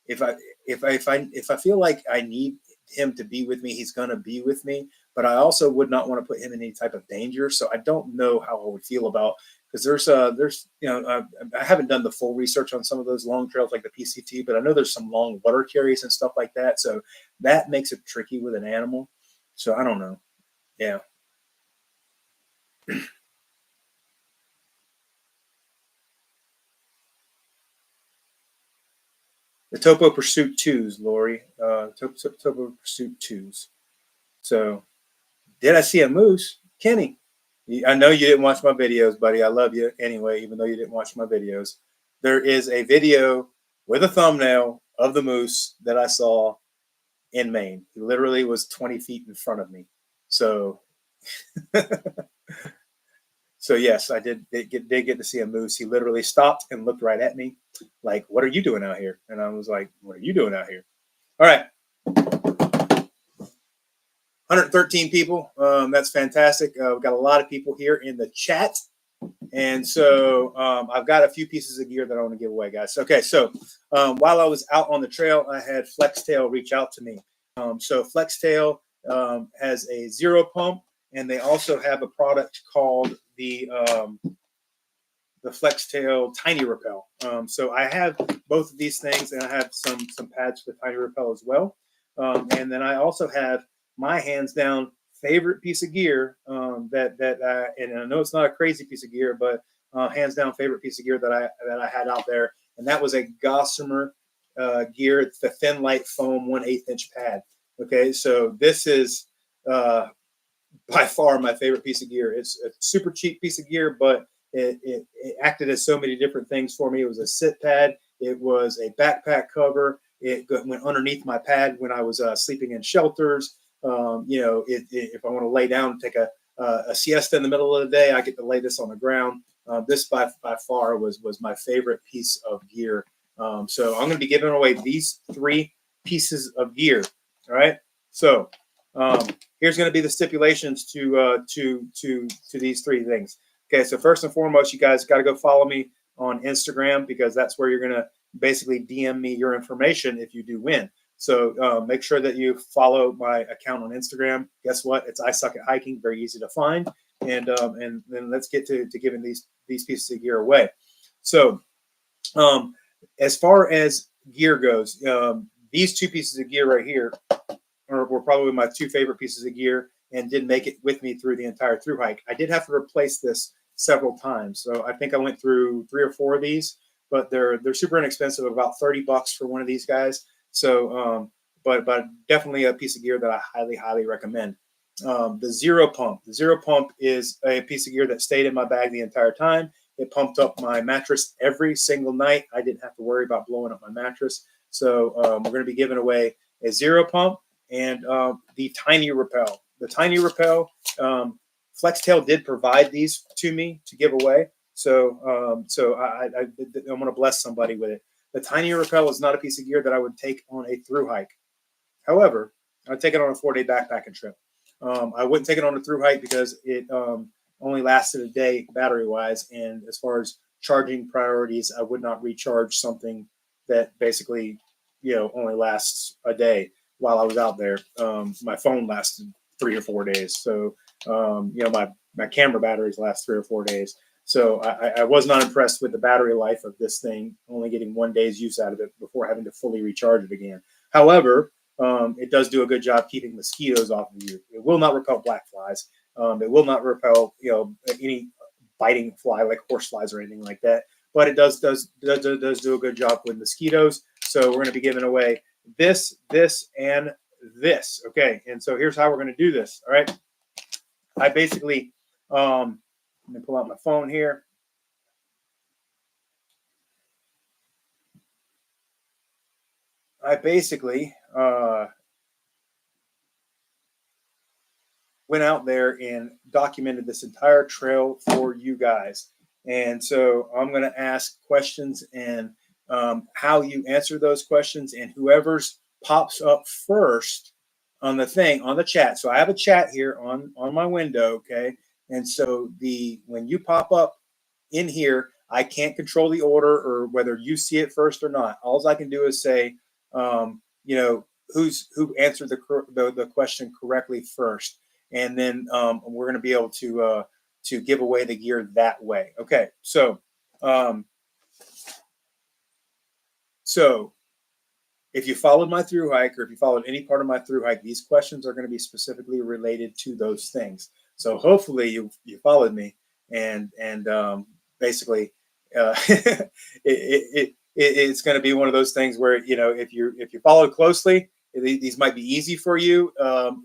if I feel like I need him to be with me, he's gonna be with me. But I also would not want to put him in any type of danger. So I don't know how I would feel about, because I haven't done the full research on some of those long trails like the PCT, but I know there's some long water carries and stuff like that. So that makes it tricky with an animal. So I don't know. Yeah. The Topo Pursuit 2s, Lori. Topo Pursuit 2s. So did I see a moose? Kenny, I know you didn't watch my videos, buddy. I love you anyway, even though you didn't watch my videos. There is a video with a thumbnail of the moose that I saw in Maine. He literally was 20 feet in front of me. So, so yes, I did get to see a moose. He literally stopped and looked right at me like, "What are you doing out here?" And I was like, "What are you doing out here?" All right. 113 people. That's fantastic. We've got a lot of people here in the chat. And so I've got a few pieces of gear that I want to give away, guys. Okay, so while I was out on the trail, I had Flextail reach out to me. So Flextail has a zero pump, and they also have a product called the Flextail Tiny Rappel. So I have both of these things, and I have some pads for the Tiny Rappel as well. And then I also have my hands down favorite piece of gear and I know it's not a crazy piece of gear, but hands down favorite piece of gear that I had out there, and that was a Gossamer gear. It's the Thin Light Foam 1/8 inch pad. Okay, so this is by far my favorite piece of gear. It's a super cheap piece of gear, but it acted as so many different things for me. It was a sit pad. It was a backpack cover. It went underneath my pad when I was sleeping in shelters. If I want to lay down and take a siesta in the middle of the day, I get to lay this on the ground. This by far was my favorite piece of gear. So I'm going to be giving away these 3 pieces of gear. All right. So here's going to be the stipulations to these 3 things. Okay. So first and foremost, you guys got to go follow me on Instagram, because that's where you're going to basically DM me your information if you do win. So make sure that you follow my account on Instagram. Guess what? It's I Suck at Hiking. Very easy to find. And then let's get to giving these pieces of gear away. So as far as gear goes, these 2 pieces of gear right here were probably my 2 favorite pieces of gear, and did make it with me through the entire through hike. I did have to replace this several times. So I think I went through 3 or 4 of these, but they're super inexpensive, about $30 for one of these guys. So, but definitely a piece of gear that I highly recommend. The Zero Pump. The Zero Pump is a piece of gear that stayed in my bag the entire time. It pumped up my mattress every single night. I didn't have to worry about blowing up my mattress. So we're going to be giving away a Zero Pump and the Tiny Rappel. The Tiny Rappel Flextail did provide these to me to give away. So I'm going to bless somebody with it. The Tiny Rappel is not a piece of gear that I would take on a thru hike. However, I'd take it on a 4-day backpacking trip. I wouldn't take it on a thru hike because it only lasted a day battery wise. And as far as charging priorities, I would not recharge something that basically, only lasts a day while I was out there. My phone lasted 3 or 4 days. So, my camera batteries last 3 or 4 days. So I was not impressed with the battery life of this thing, only getting 1 day's use out of it before having to fully recharge it again. However, it does do a good job keeping mosquitoes off of you. It will not repel black flies. It will not repel, any biting fly like horse flies or anything like that. But it does do a good job with mosquitoes. So we're going to be giving away this, and this. Okay, and so here's how we're going to do this. All right, I basically, let me pull out my phone here. I basically went out there and documented this entire trail for you guys. And so I'm going to ask questions and how you answer those questions, and whoever's pops up first on the thing, on the chat. So I have a chat here on my window. Okay. And so when you pop up in here, I can't control the order or whether you see it first or not. All I can do is say, who answered the question correctly first. And then we're going to be able to give away the gear that way. Okay. So if you followed my thru hike, or if you followed any part of my thru hike, these questions are going to be specifically related to those things. So hopefully you followed me, and basically it's going to be one of those things where, if you followed closely, these might be easy for you.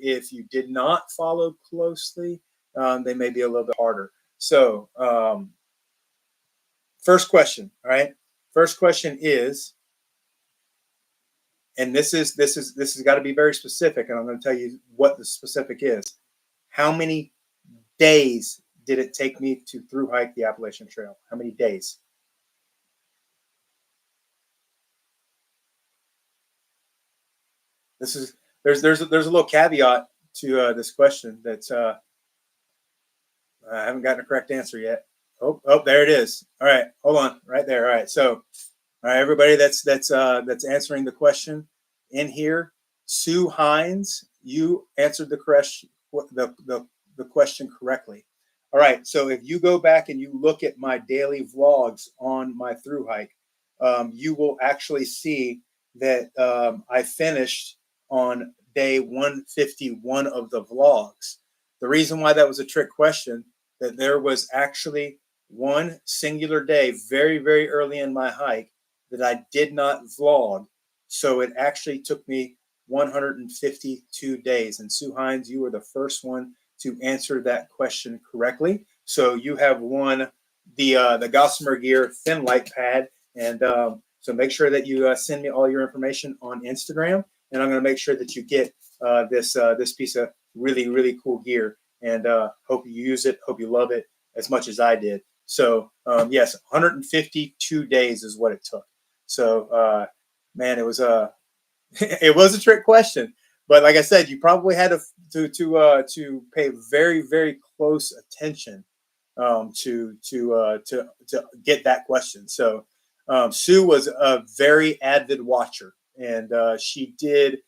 If you did not follow closely, they may be a little bit harder. So first question. All right. First question is, and this has got to be very specific, and I'm going to tell you what the specific is. How many days did it take me to thru hike the Appalachian Trail? How many days? There's a little caveat to this question that I haven't gotten a correct answer yet. Oh, there it is. All right, hold on, right there. All right, so, all right, everybody that's answering the question in here, Sue Hines, you answered the question correctly. All right, so if you go back and you look at my daily vlogs on my thru hike, you will actually see that I finished on day 151 of the vlogs. The reason why that was a trick question, that there was actually one singular day very, very early in my hike that I did not vlog. So it actually took me 152 days. And Sue Hines, you were the first one to answer that question correctly. So you have won the Gossamer Gear Thin Light Pad. And so make sure that you send me all your information on Instagram. And I'm going to make sure that you get this piece of really, really cool gear. And hope you use it. Hope you love it as much as I did. So yes, 152 days is what it took. So man, it was it was a trick question. But like I said, you probably had to pay very, very close attention to get that question. So Sue was a very avid watcher, and she did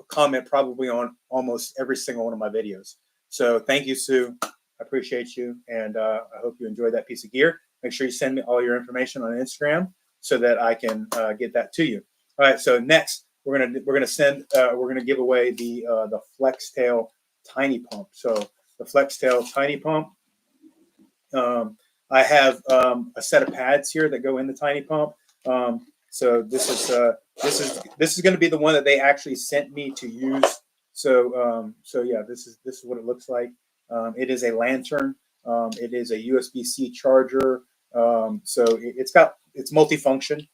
comment probably on almost every single one of my videos. So thank you, Sue. I appreciate you, and I hope you enjoyed that piece of gear. Make sure you send me all your information on Instagram so that I can get that to you. All right. So next, we're gonna give away the Flextail Tiny Pump. So the Flextail Tiny Pump. I have a set of pads here that go in the Tiny Pump. So this is going to be the one that they actually sent me to use. So yeah, this is what it looks like. It is a lantern. It is a USB-C charger. So it's multifunction.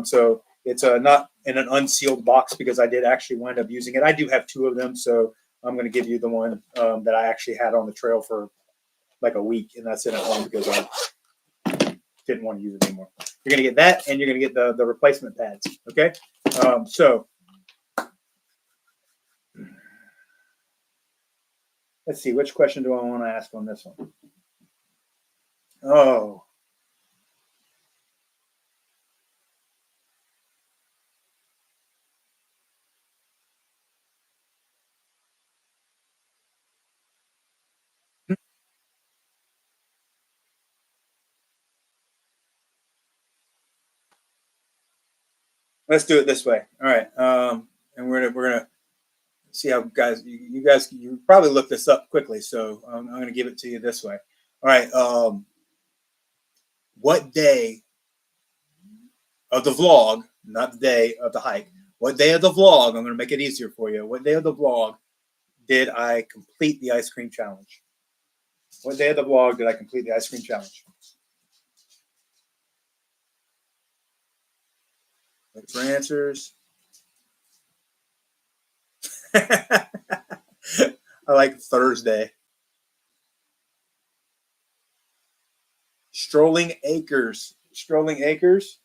So it's not in an unsealed box because I did actually wind up using it. I do have two of them, so I'm going to give you the one that I actually had on the trail for like a week, and that's it at home because I didn't want to use it anymore. You're going to get that, and you're going to get the replacement pads. Okay. So let's see. Which question do I want to ask on this one? Oh. Let's do it this way. All right. And we're gonna see how guys. You probably looked this up quickly, so I'm gonna give it to you this way. All right. What day of the vlog, not the day of the hike? What day of the vlog? I'm gonna make it easier for you. What day of the vlog did I complete the ice cream challenge? What day of the vlog did I complete the ice cream challenge? Look for answers. I like Thursday. Strolling Acres. Strolling Acres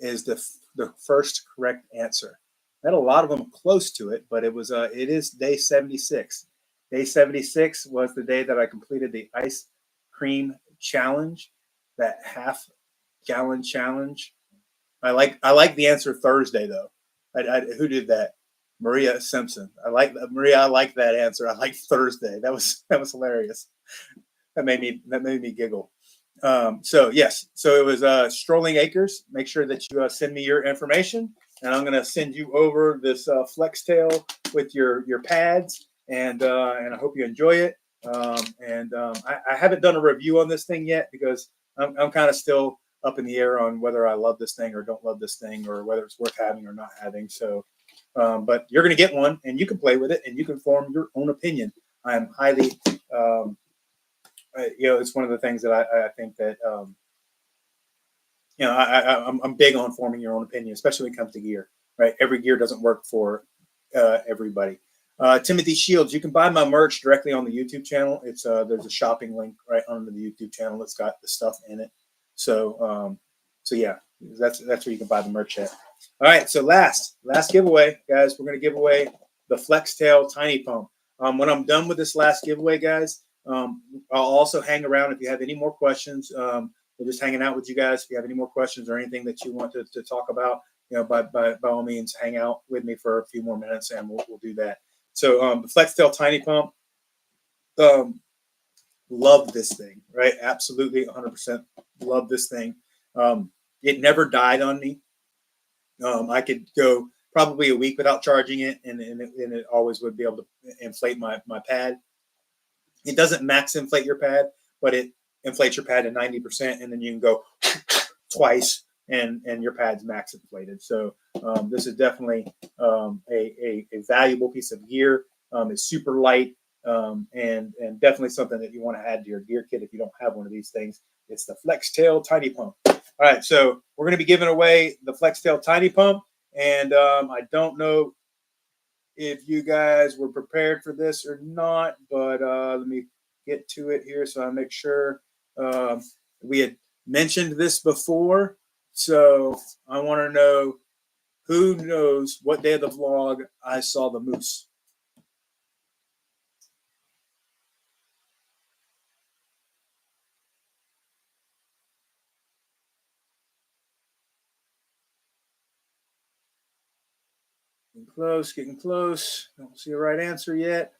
is the first correct answer. I had a lot of them close to it, but it is day 76. Day 76 was the day that I completed the ice cream challenge, that half-gallon challenge. I like the answer Thursday though. Who did that? Maria Simpson. I like that answer. I like Thursday. That was hilarious. That made me giggle. So yes, so it was Strolling Acres. Make sure that you send me your information, and I'm going to send you over this flex tail with your pads, and I hope you enjoy it. I haven't done a review on this thing yet because I'm kind of still up in the air on whether I love this thing or don't love this thing, or whether it's worth having or not having. So, but you're going to get one, and you can play with it, and you can form your own opinion. I am highly it's one of the things that I think that I'm big on forming your own opinion, especially when it comes to gear. Right, every gear doesn't work for everybody. Timothy Shields, you can buy my merch directly on the YouTube channel. It's there's a shopping link right under the YouTube channel that's got the stuff in it. So yeah, that's where you can buy the merch at. All right, so last giveaway, guys. We're gonna give away the Flex Tail Tiny Pump. When I'm done with this last giveaway, guys, I'll also hang around if you have any more questions. We're just hanging out with you guys. If you have any more questions or anything that you want to talk about, by all means, hang out with me for a few more minutes, and we'll do that. So the Flex Tail Tiny Pump, love this thing, right? Absolutely, 100% love this thing. It never died on me. I could go probably a week without charging it, and it always would be able to inflate my pad. It doesn't max inflate your pad, but it inflates your pad to 90%, and then you can go twice, and your pad's max inflated. So this is definitely a valuable piece of gear. It's super light, and definitely something that you want to add to your gear kit if you don't have one of these things. It's the Flex Tail Tiny Pump. All right, so we're going to be giving away the Flex Tail Tiny Pump, and I don't know if you guys were prepared for this or not, but let me get to it here so I make sure. We had mentioned this before, so I want to know who knows what day of the vlog I saw the moose. Getting close. Don't see a right answer yet.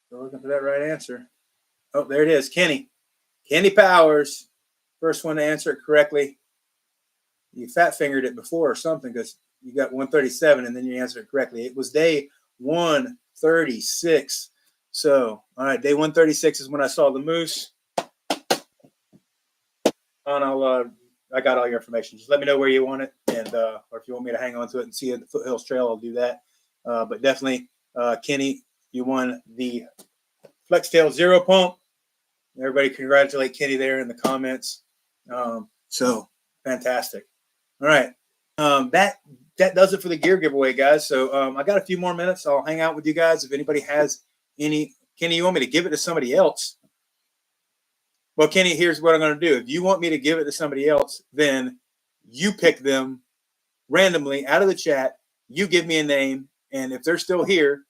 Still looking for that right answer. Oh, there it is. Kenny Powers. First one to answer it correctly. You fat fingered it before or something, because you got 137 and then you answered it correctly. It was day 136. So, all right, day 136 is when I saw the moose. And I got all your information. Just let me know where you want it, and or if you want me to hang on to it and see you at the Foothills Trail, I'll do that. But definitely, Kenny, you won the Flextail Zero Pump. Everybody congratulate Kenny there in the comments. So fantastic. All right. That does it for the gear giveaway, guys. So I got a few more minutes. I'll hang out with you guys. If anybody has any, Kenny, you want me to give it to somebody else? Well, Kenny, here's what I'm going to do. If you want me to give it to somebody else, then you pick them randomly out of the chat. You give me a name, and if they're still here,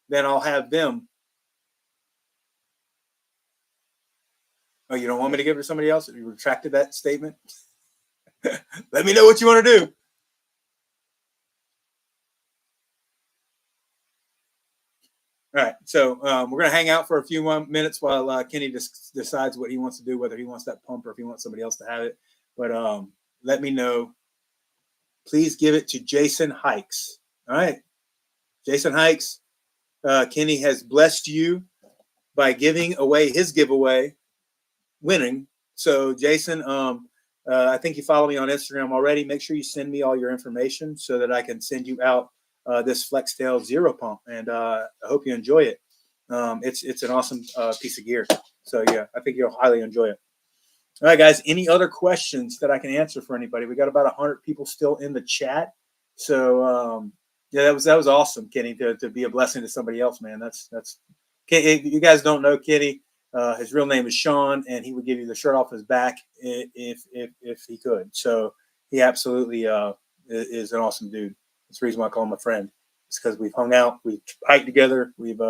then I'll have them. Oh, you don't want me to give it to somebody else? You retracted that statement? Let me know what you want to do. All right, so we're going to hang out for a few more minutes while Kenny decides what he wants to do, whether he wants that pump or if he wants somebody else to have it. But let me know. Please give it to Jason Hikes. All right, Jason Hikes. Kenny has blessed you by giving away his giveaway, winning. So, Jason, I think you follow me on Instagram already. Make sure you send me all your information so that I can send you out this Flextail Zero Pump, and I hope you enjoy it. It's an awesome piece of gear. So yeah, I think you'll highly enjoy it. All right, guys. Any other questions that I can answer for anybody? We got about 100 people still in the chat. So yeah, that was awesome, Kenny, to be a blessing to somebody else, man. That's if you guys don't know Kenny. His real name is Sean, and he would give you the shirt off his back if he could. So he absolutely is an awesome dude. That's the reason why I call him a friend. It's because we've hung out, we've hiked together, we've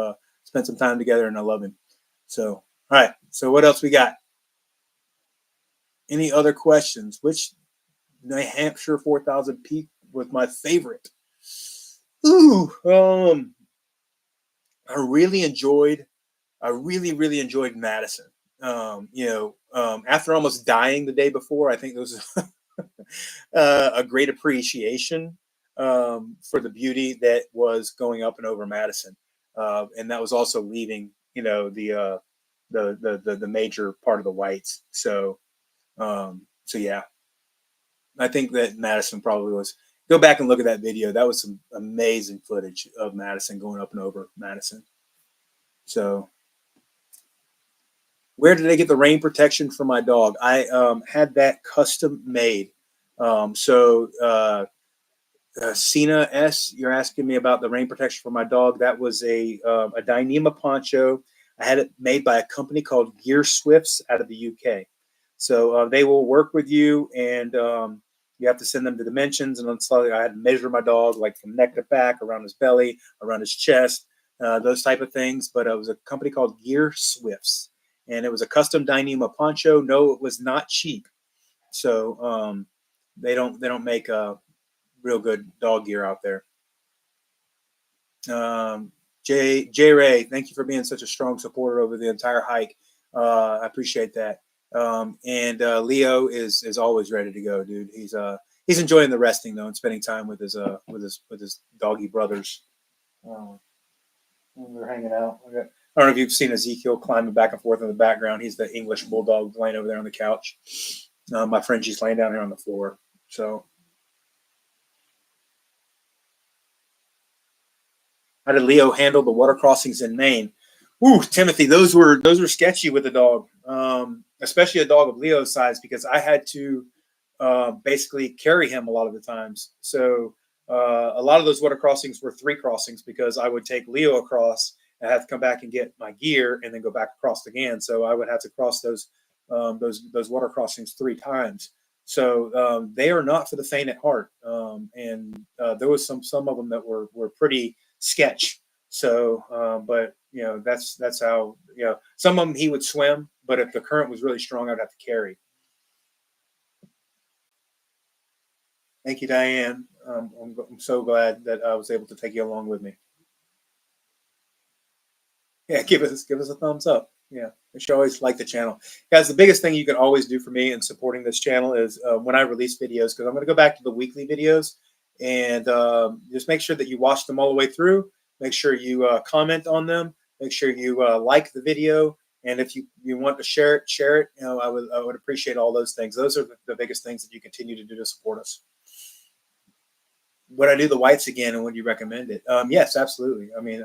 spent some time together, and I love him. So, all right. So what else we got? Any other questions? Which New Hampshire 4000 peak was my favorite? Ooh, I really enjoyed Madison. After almost dying the day before, I think there was a great appreciation for the beauty that was going up and over Madison, and that was also leaving, the major part of the whites. So yeah, I think that Madison probably was. Go back and look at that video. That was some amazing footage of Madison going up and over Madison. So, where did I get the rain protection for my dog? I had that custom made. Cena S, you're asking me about the rain protection for my dog. That was a Dyneema poncho. I had it made by a company called Gear Swifts out of the UK. So they will work with you, and you have to send them the dimensions. And I had to measure my dog, like from neck to back, around his belly, around his chest, those type of things. But it was a company called Gear Swifts, and it was a custom Dyneema poncho. No, it was not cheap. So they don't make real good dog gear out there. J Ray, thank you for being such a strong supporter over the entire hike. I appreciate that. And Leo is always ready to go, dude. He's enjoying the resting though and spending time with his doggy brothers. We're hanging out. I don't know if you've seen Ezekiel climbing back and forth in the background. He's the English bulldog laying over there on the couch. My friend, she's laying down here on the floor. So, how did Leo handle the water crossings in Maine? Ooh, Timothy, those were sketchy with a dog, especially a dog of Leo's size, because I had to basically carry him a lot of the times. So a lot of those water crossings were 3 crossings because I would take Leo across and have to come back and get my gear and then go back across again. So I would have to cross those water crossings 3 times. So they are not for the faint at heart. And there was some of them that were pretty sketch. So, but that's how, some of them he would swim, but if the current was really strong, I'd have to carry. Thank you, Diane. I'm so glad that I was able to take you along with me. Yeah, give us a thumbs up. Yeah, you should always like the channel, guys. The biggest thing you can always do for me in supporting this channel is when I release videos, because I'm going to go back to the weekly videos and just make sure that you watch them all the way through. Make sure you comment on them. Make sure you like the video, and if you want to share it. I would appreciate all those things. Those are the biggest things that you continue to do to support us. Would I do the whites again, and would you recommend it? Yes, absolutely. I mean,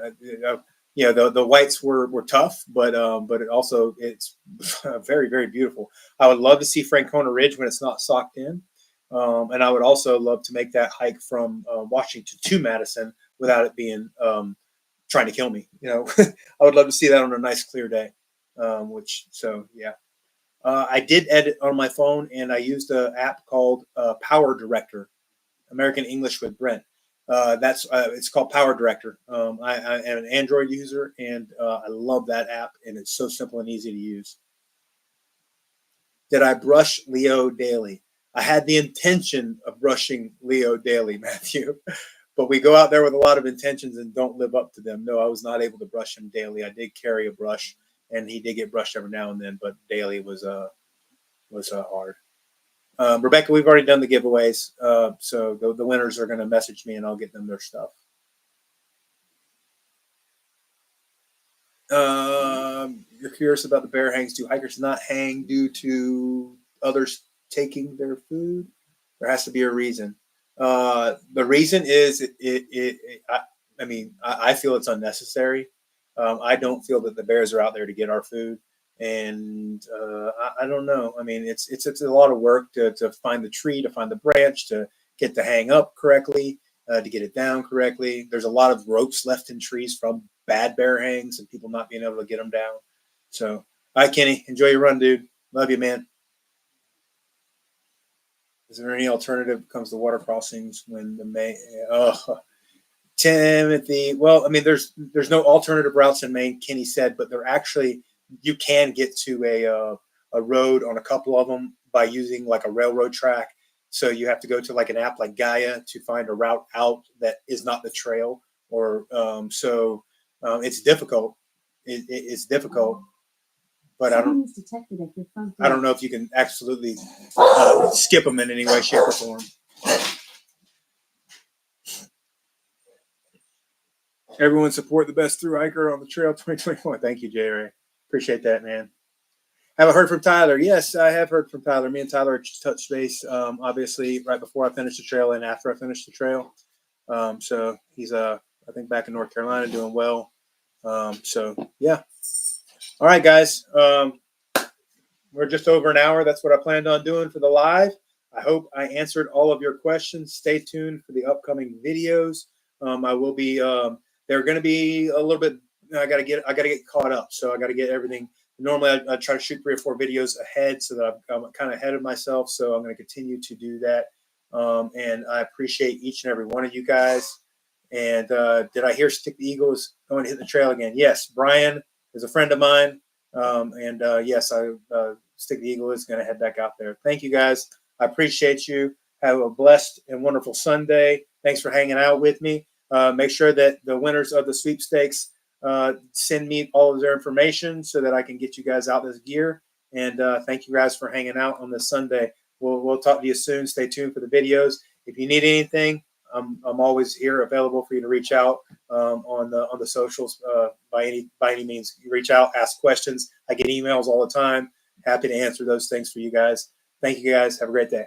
the whites were tough, but it also it's very, very beautiful. I would love to see Francona Ridge when it's not socked in. And I would also love to make that hike from Washington to Madison without it being trying to kill me. I would love to see that on a nice clear day. Yeah. I did edit on my phone, and I used an app called Power Director, American English with Brent. It's called Power Director. I am an Android user, and I love that app, and it's so simple and easy to use. Did I brush Leo daily? I had the intention of brushing Leo daily, Matthew, but we go out there with a lot of intentions and don't live up to them. No, I was not able to brush him daily. I did carry a brush, and he did get brushed every now and then, but daily was hard. Rebecca, we've already done the giveaways, so the winners are going to message me, and I'll get them their stuff. You're curious about the bear hangs. Do hikers not hang due to others taking their food? There has to be a reason. The reason is I feel it's unnecessary. I don't feel that the bears are out there to get our food, and I don't know. I mean, it's a lot of work to find the tree, to find the branch, to get the hang up correctly, to get it down correctly. There's a lot of ropes left in trees from bad bear hangs and people not being able to get them down. So, all right, Kenny, enjoy your run, dude. Love you, man. Is there any alternative comes to water crossings when the May? Oh, Timothy. Well, I mean, there's no alternative routes in Maine, Kenny said, but they're actually you can get to a road on a couple of them by using like a railroad track. So you have to go to like an app like Gaia to find a route out that is not the trail, or it's difficult. It's difficult, but I don't know if you can absolutely skip them in any way, shape, or form. Everyone support the best thru hiker on the trail 2024. Thank you, Jay Ray. Appreciate that, man. Have I heard from Tyler? Yes, I have heard from Tyler. Me and Tyler touched base, obviously, right before I finished the trail and after I finished the trail. So he's, I think, back in North Carolina doing well. Yeah. All right, guys. We're just over an hour. That's what I planned on doing for the live. I hope I answered all of your questions. Stay tuned for the upcoming videos. I will be. They're going to be a little bit. I got to get caught up. So I got to get everything. Normally, I try to shoot 3 or 4 videos ahead so that I'm kind of ahead of myself. So I'm going to continue to do that. And I appreciate each and every one of you guys. And did I hear Stick the Eagle is going to hit the trail again? Yes, Brian is a friend of mine. Yes, Stick the Eagle is going to head back out there. Thank you, guys. I appreciate you. Have a blessed and wonderful Sunday. Thanks for hanging out with me. Make sure that the winners of the sweepstakes send me all of their information so that I can get you guys out this gear. And thank you guys for hanging out on this Sunday. We'll talk to you soon. Stay tuned for the videos. If you need anything, I'm always here available for you to reach out on the socials by any means. You reach out, ask questions. I get emails all the time. Happy to answer those things for you guys. Thank you guys. Have a great day.